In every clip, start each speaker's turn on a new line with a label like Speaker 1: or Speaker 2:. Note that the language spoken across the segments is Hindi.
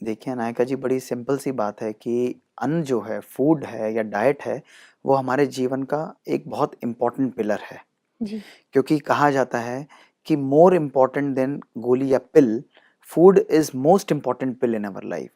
Speaker 1: देखिए अनायका जी, बड़ी सिंपल सी बात है कि अन्न जो है, फूड है या डाइट है, वो हमारे जीवन का एक बहुत इम्पोर्टेंट पिलर है।
Speaker 2: जी।
Speaker 1: क्योंकि कहा जाता है कि मोर इम्पोर्टेंट देन गोली या pill, food is most important pill in our life.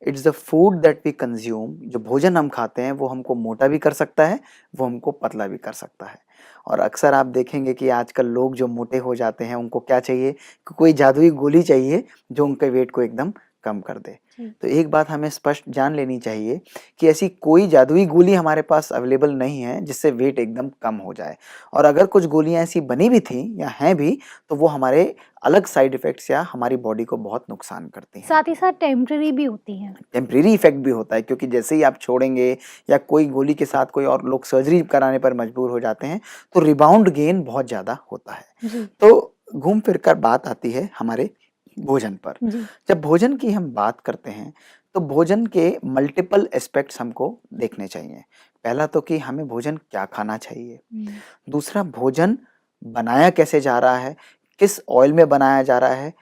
Speaker 1: It's the food that we consume. जो भोजन हम खाते हैं वो हमको मोटा भी कर सकता है, वो हमको पतला भी कर सकता है। और अक्सर आप देखेंगे कि आजकल लोग जो मोटे हो जाते हैं उनको क्या चाहिए कि कोई जादुई गोली चाहिए जो उनके वेट को एकदम कम कर दे।
Speaker 2: जी।
Speaker 1: तो एक बात हमें स्पष्ट जान लेनी चाहिए कि ऐसी कोई जादुई गोली हमारे पास अवेलेबल नहीं है जिससे वेट एकदम कम हो जाए। और अगर कुछ गोलियां ऐसी बनी भी थी या हैं भी, तो वो हमारे अलग साइड इफेक्ट्स या हमारी बॉडी को बहुत नुकसान करती हैं।
Speaker 2: साथ ही साथ टेम्परेरी भी होती हैं।
Speaker 1: टेम्परेरी इफेक्ट भी होता है, क्योंकि जैसे ही आप छोड़ेंगे या कोई गोली के साथ कोई और लोग सर्जरी कराने पर मजबूर हो जाते हैं, तो रिबाउंड गेन बहुत ज़्यादा होता है।
Speaker 2: जी।
Speaker 1: तो घूम फिर कर बात आती है हमारे भोजन पर।
Speaker 2: जी।
Speaker 1: जब भोजन की हम बात करते हैं, तो भोजन के मल्टीपल एस्पेक्ट्स हमको देखने चाहिए। पहला तो कि हमें भोजन क्या खाना चाहिए।
Speaker 2: हुँ।
Speaker 1: दूसरा, भोजन बनाया कैसे जा रहा है, किस ऑयल में बनाया जा रहा है,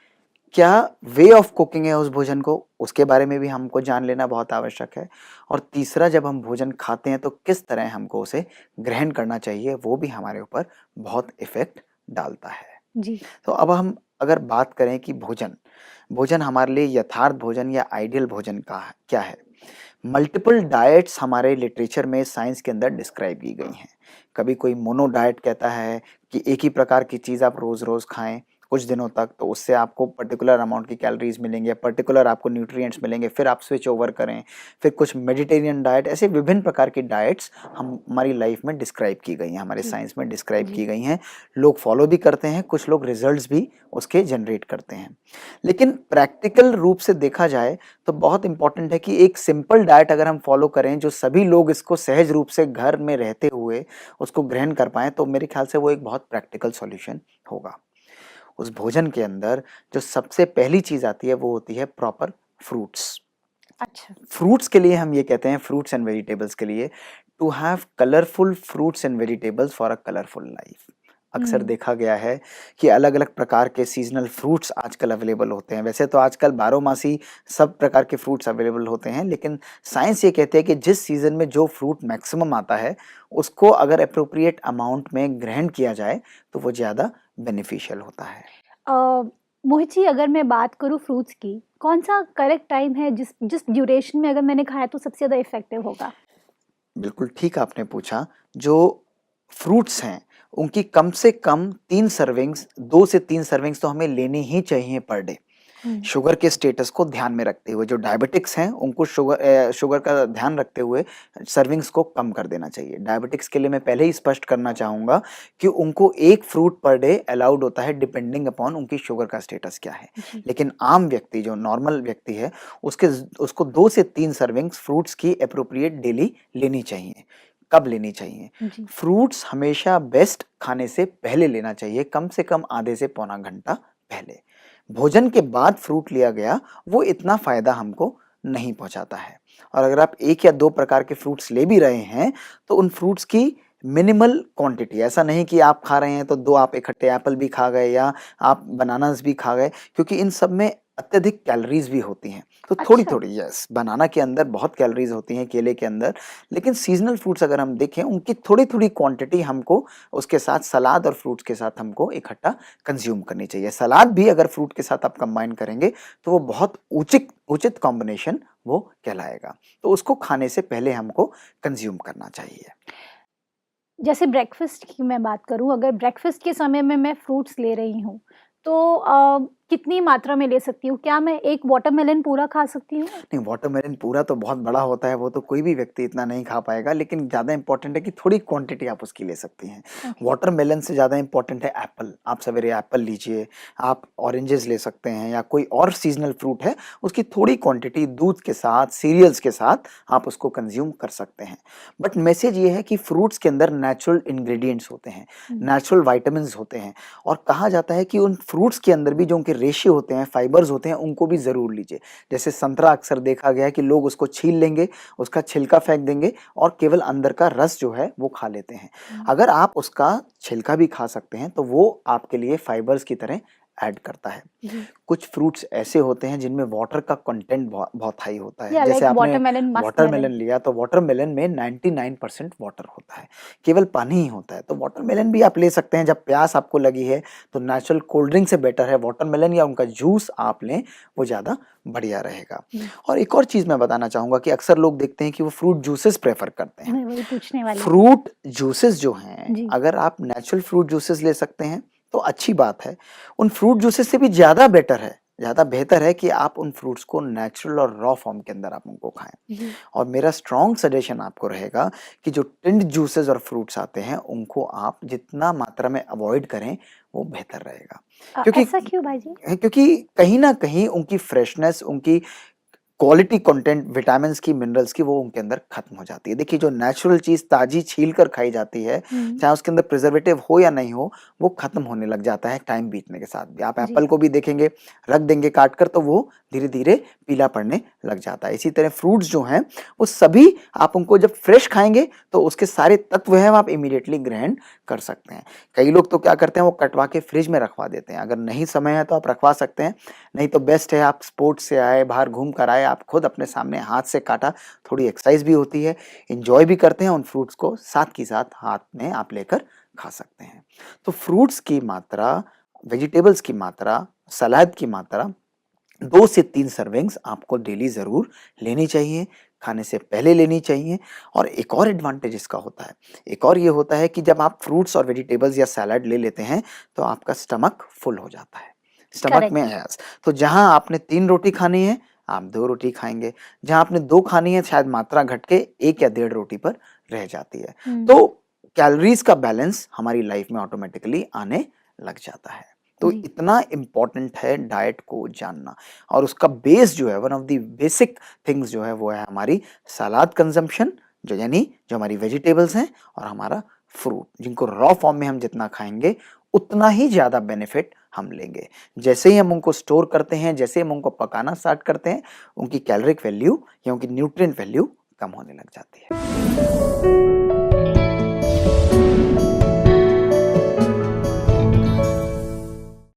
Speaker 1: क्या वे ऑफ कुकिंग है उस भोजन को, उसके बारे में भी हमको जान लेना बहुत आवश्यक है। और तीसरा, जब हम भोजन खाते हैं तो किस तरह हमको उसे ग्रहण करना चाहिए, वो भी हमारे ऊपर बहुत इफेक्ट डालता है।
Speaker 2: जी।
Speaker 1: तो अब हम अगर बात करें कि भोजन भोजन हमारे लिए यथार्थ भोजन या आइडियल भोजन का क्या है। मल्टीपल डाइट्स हमारे लिटरेचर में, साइंस के अंदर डिस्क्राइब की गई हैं। कभी कोई मोनो डाइट कहता है कि एक ही प्रकार की चीज़ आप रोज़ रोज़ खाएं कुछ दिनों तक, तो उससे आपको पर्टिकुलर अमाउंट की कैलोरीज मिलेंगे, पर्टिकुलर आपको न्यूट्रिएंट्स मिलेंगे, फिर आप स्विच ओवर करें। फिर कुछ मेडिटेरियन डाइट, ऐसे विभिन्न प्रकार की डाइट्स हम हमारी लाइफ में डिस्क्राइब की गई हैं, हमारे
Speaker 2: जी।
Speaker 1: साइंस में डिस्क्राइब
Speaker 2: जी।
Speaker 1: की गई हैं। लोग फॉलो भी करते हैं, कुछ लोग रिजल्ट्स भी उसके जनरेट करते हैं। लेकिन प्रैक्टिकल रूप से देखा जाए तो बहुत इंपॉर्टेंट है कि एक सिंपल डाइट अगर हम फॉलो करें, जो सभी लोग इसको सहज रूप से घर में रहते हुए उसको ग्रहण कर पाएं, तो मेरे ख्याल से वो एक बहुत प्रैक्टिकल सॉल्यूशन होगा। उस भोजन के अंदर जो सबसे पहली चीज आती है वो होती है प्रॉपर फ्रूट्स।
Speaker 2: अच्छा।
Speaker 1: फ्रूट्स के लिए हम ये कहते हैं, फ्रूट्स एंड वेजिटेबल्स के लिए, to have colourful fruits and vegetables for a colourful life. अक्सर
Speaker 2: हुँ।
Speaker 1: देखा गया है कि अलग अलग प्रकार के सीजनल फ्रूट्स आजकल अवेलेबल होते हैं। वैसे तो आजकल बारहमासी सब प्रकार के फ्रूट्स अवेलेबल होते हैं, लेकिन साइंस ये कहते हैं कि जिस सीजन में जो फ्रूट मैक्सिमम आता है, उसको अगर अप्रोप्रिएट अमाउंट में ग्रहण किया जाए तो वो ज़्यादा बेनिफिशियल होता है।
Speaker 2: अ, मोहित जी, अगर मैं बात करूँ फ्रूट्स की, कौन-सा करेक्ट टाइम है जिस जिस ड्यूरेशन में अगर मैंने खाया तो सबसे ज़्यादा इफ़ेक्टिव होगा?
Speaker 1: बिल्कुल ठीक आपने पूछा। जो फ्रूट्स हैं, उनकी कम से कम 3 सर्विंग्स, 2 से 3 सर्विंग्स तो हमें लेनी ही चाहिए पर डे।
Speaker 2: हुँ।
Speaker 1: शुगर के स्टेटस को ध्यान में रखते हुए, जो डायबिटिक्स हैं उनको शुगर का ध्यान रखते हुए सर्विंग्स को कम कर देना चाहिए। डायबिटिक्स के लिए मैं पहले ही स्पष्ट करना चाहूँगा कि उनको 1 फ्रूट पर डे अलाउड होता है, डिपेंडिंग अपॉन उनकी शुगर का स्टेटस क्या है।
Speaker 2: जी।
Speaker 1: लेकिन आम व्यक्ति, जो नॉर्मल व्यक्ति है, उसको 2 से 3 सर्विंग्स फ्रूट्स की एप्रोप्रिएट डेली लेनी चाहिए। कब लेनी चाहिए?
Speaker 2: जी।
Speaker 1: फ्रूट्स हमेशा बेस्ट खाने से पहले लेना चाहिए, कम से कम आधे से पौना घंटा पहले। भोजन के बाद फ्रूट लिया गया वो इतना फायदा हमको नहीं पहुंचाता है। और अगर आप 1 या 2 प्रकार के फ्रूट्स ले भी रहे हैं, तो उन फ्रूट्स की मिनिमल क्वांटिटी, ऐसा नहीं कि आप खा रहे हैं तो 2 आप इकट्ठे एप्पल भी खा गए या आप बनानास भी खा गए, क्योंकि इन सब में अत्यधिक कैलोरीज भी होती हैं। तो थोड़ी
Speaker 2: अच्छा।
Speaker 1: थोड़ी, यस, बनाना के अंदर बहुत कैलोरीज होती हैं, केले के अंदर। लेकिन सीजनल फ्रूट्स अगर हम देखें, उनकी थोड़ी थोड़ी क्वांटिटी हमको उसके साथ, सलाद और फ्रूट्स के साथ हमको इकट्ठा कंज्यूम करनी चाहिए। सलाद भी अगर फ्रूट के साथ आप कंबाइन करेंगे तो वो बहुत उचित उचित कॉम्बिनेशन वो कहलाएगा। तो उसको खाने से पहले हमको कंज्यूम करना चाहिए।
Speaker 2: जैसे ब्रेकफ़ास्ट की मैं बात करूँ, अगर ब्रेकफ़ास्ट के समय में मैं फ्रूट्स ले रही हूँ, तो कितनी मात्रा में ले सकती हूँ? क्या मैं 1 वाटरमेलन पूरा खा सकती हूँ?
Speaker 1: नहीं, वाटरमेलन पूरा तो बहुत बड़ा होता है, वो तो कोई भी व्यक्ति इतना नहीं खा पाएगा, लेकिन ज़्यादा इंपॉर्टेंट है कि थोड़ी क्वांटिटी आप उसकी ले सकती हैं।
Speaker 2: ओके।
Speaker 1: वाटरमेलन से ज़्यादा इंपॉर्टेंट है एप्पल। आप सवेरे एप्पल लीजिए, आप ऑरेंजेस ले सकते हैं या कोई और सीजनल फ्रूट है, उसकी थोड़ी क्वांटिटी दूध के साथ, सीरियल्स के साथ आप उसको कंज्यूम कर सकते हैं। बट मैसेज ये है कि फ्रूट्स के अंदर नेचुरल इंग्रेडिएंट्स होते हैं,
Speaker 2: हुँ।
Speaker 1: नेचुरल विटामिन्स होते हैं, और कहा जाता है कि उन फ्रूट्स के अंदर भी जो उनके रेशियो होते हैं, फाइबर्स होते हैं, उनको भी ज़रूर लीजिए। जैसे संतरा अक्सर देखा गया है कि लोग उसको छील लेंगे, उसका छिलका फेंक देंगे और केवल अंदर का रस जो है वो खा लेते हैं।
Speaker 2: हुँ।
Speaker 1: अगर आप उसका छिलका भी खा सकते हैं तो वो आपके लिए फाइबर्स की तरह ऐड करता है।
Speaker 2: जी।
Speaker 1: कुछ फ्रूट्स ऐसे होते हैं जिनमें वाटर का कंटेंट बहुत हाई होता है।
Speaker 2: या
Speaker 1: जैसे
Speaker 2: लाइक
Speaker 1: आपने
Speaker 2: वाटरमेलन, मस्क मेलन।
Speaker 1: वाटरमेलन लिया तो वाटरमेलन में 99% वाटर होता है, केवल पानी ही होता है। तो वाटरमेलन भी आप ले सकते हैं जब प्यास आपको लगी है, तो नेचुरल कोल्ड ड्रिंक से बेटर है वाटरमेलन या उनका जूस आप लें, वो ज़्यादा बढ़िया रहेगा।
Speaker 2: जी।
Speaker 1: और एक और चीज़ मैं बताना चाहूँगा कि अक्सर लोग देखते हैं कि वो फ्रूट जूसेस प्रेफ़र करते हैं।
Speaker 2: मैं वही पूछने वाली थी।
Speaker 1: फ्रूट जूसेस जो हैं,
Speaker 2: जी।
Speaker 1: अगर आप नेचुरल फ्रूट जूसेस ले सकते हैं, तो अच्छी बात है। उन फ्रूट जूसेस से भी ज़्यादा बेटर है, ज़्यादा बेहतर है कि आप उन फ्रूट्स को नेचुरल और रॉ फॉर्म के अंदर आप उनको खाएँ।
Speaker 2: जी।
Speaker 1: और मेरा स्ट्रॉन्ग सजेशन आपको रहेगा कि जो टिन्ड जूसेस और फ्रूट्स आते हैं, उनको आप जितना मात्रा में अवॉइड करें, वो बेहतर रहेगा। क्योंकि
Speaker 2: ऐसा क्यों भाईजी?
Speaker 1: क्योंकि कहीं न कहीं उनकी फ्रेशनेस, उनकी क्वालिटी कंटेंट विटामिन्स की, मिनरल्स की, वो उनके अंदर खत्म हो जाती है। देखिए जो नेचुरल चीज़ ताज़ी छील कर खाई जाती है,
Speaker 2: हुँ।
Speaker 1: चाहे उसके अंदर प्रिजर्वेटिव हो या नहीं हो, वो खत्म होने लग जाता है टाइम बीतने के साथ भी। आप
Speaker 2: जी।
Speaker 1: एप्पल को भी देखेंगे, रख देंगे काट कर तो वो धीरे-धीरे पीला पड़ने लग जाता है। इसी तरह फ्रूट्स जो हैं, वो सभी आप उनको जब फ्रेश खाएँगे तो उसके सारे तत्व हैं वो आप इमीडिएटली ग्रहण कर सकते हैं। कई लोग तो क्या करते हैं, वो कटवा के फ्रिज में रखवा देते हैं। अगर नहीं समय है तो आप रखवा सकते हैं, नहीं तो बेस्ट है आप स्पोर्ट्स से आए, बाहर घूम कर आए, आप खुद अपने सामने हाथ से काटा, थोड़ी एक्सरसाइज भी होती है, एन्जॉय भी करते हैं, उन फ्रूट्स को साथ की साथ हाथ में आप लेकर खा सकते हैं। तो फ्रूट्स की मात्रा, वेजिटेबल्स की मात्रा, सलाद की मात्रा 2 से 3 सर्विंग्स आपको डेली ज़रूर लेनी चाहिए, खाने से पहले लेनी चाहिए। और एक और एडवांटेज इसका होता है, एक और ये होता है कि जब आप फ्रूट्स और वेजिटेबल्स या सलाद ले लेते हैं, तो आपका स्टमक फुल हो जाता है। स्टमक में
Speaker 2: करेक्ट।
Speaker 1: यस, तो जहाँ आपने 3 रोटी खानी है, आप 2 रोटी खाएँगे, जहाँ आपने 2 खानी है, शायद मात्रा घट के 1 या डेढ़ रोटी पर रह जाती है।
Speaker 2: हुँ।
Speaker 1: तो कैलोरीज़ का बैलेंस हमारी लाइफ में ऑटोमैटिकली आने लग जाता है। तो
Speaker 2: जी।
Speaker 1: इतना इम्पोर्टेंट है डाइट को जानना। और उसका बेस जो है, one of the basic things जो है, वो है हमारी सलाद कंज़म्पशन, जो यानी जो हमारी वेजिटेबल्स हैं, और हमारा फ्रूट, जिनको रॉ फॉर्म में हम जितना खाएँगे, उतना ही ज़्यादा बेनिफिट हम लेंगे। जैसे ही हम उनको स्टोर करते हैं, जैसे ही हम उनको पकाना स्टार्ट करते हैं, उनकी कैलोरिक वैल्यू या उनकी न्यूट्रिएंट वैल्यू कम होने लग जाती है।